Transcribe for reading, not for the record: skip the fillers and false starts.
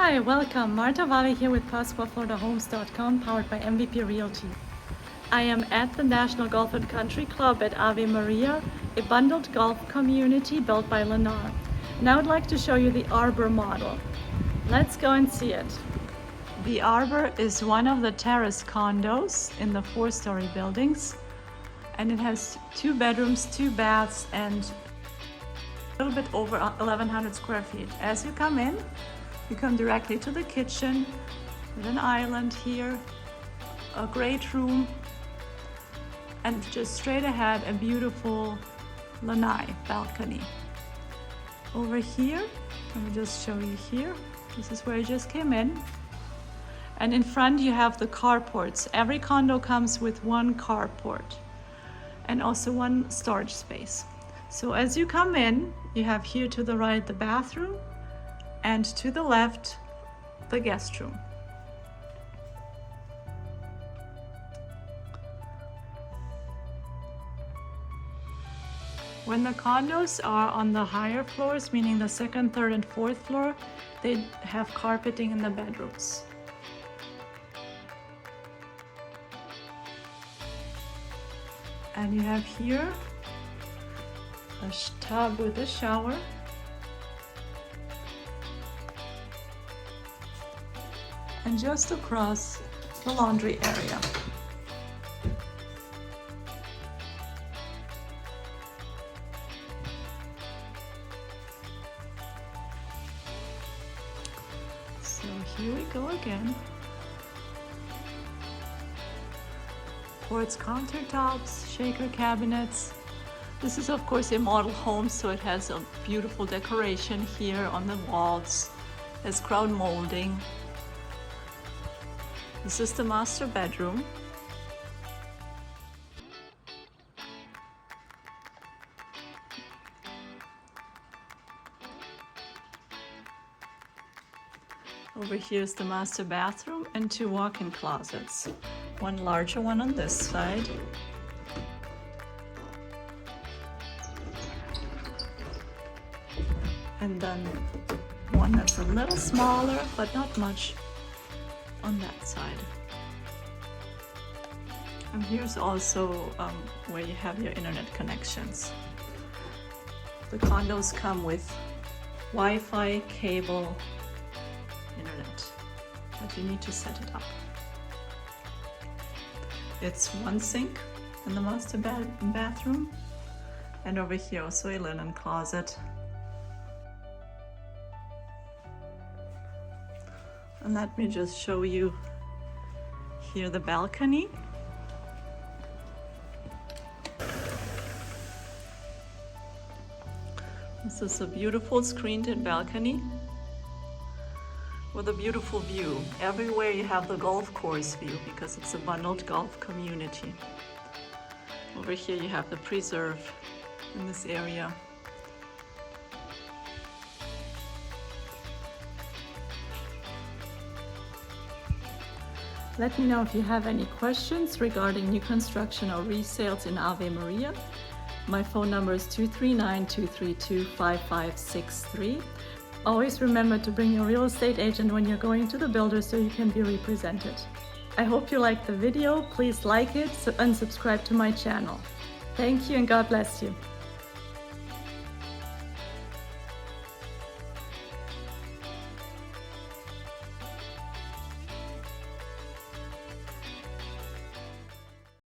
Hi, welcome. Marta Valle here with PascuaFloridaHomes.com, powered by MVP Realty. I am at the National Golf and Country Club at Ave Maria, a bundled golf community built by Lennar. Now I'd like to show you the ARBOR model. Let's go and see it. The ARBOR is one of the Terrace condos in the 4-story buildings, and it has 2 bedrooms, 2 baths, and a little bit over 1,100 square feet. As you come in, you come directly to the kitchen with an island here, a great room, and just straight ahead a beautiful lanai balcony. Over here, let me just show you here. This is where you just came in. And in front you have the carports. Every condo comes with 1 carport and also 1 storage space. So as you come in, you have here to the right the bathroom, and to the left, the guest room. When the condos are on the higher floors, meaning the 2nd, 3rd, and 4th floor, they have carpeting in the bedrooms. And you have here a tub with a shower. And just across, the laundry area. So here we go again. Quartz countertops, shaker cabinets. This is of course a model home, so it has a beautiful decoration here on the walls. There's crown molding. This is the master bedroom. Over here is the master bathroom and 2 walk-in closets. 1 larger one on this side. And then one that's a little smaller, but not much, on that side. And here's also where you have your internet connections. The condos come with Wi-Fi, cable, internet, but you need to set it up. It's 1 sink in the master bathroom, and over here also a linen closet. And let me just show you here the balcony. This is a beautiful screened-in balcony with a beautiful view. Everywhere you have the golf course view because it's a bundled golf community. Over here you have the preserve in this area. Let me know if you have any questions regarding new construction or resales in Ave Maria. My phone number is 239-232-5563. Always remember to bring your real estate agent when you're going to the builder so you can be represented. I hope you liked the video. Please like it and subscribe to my channel. Thank you and God bless you.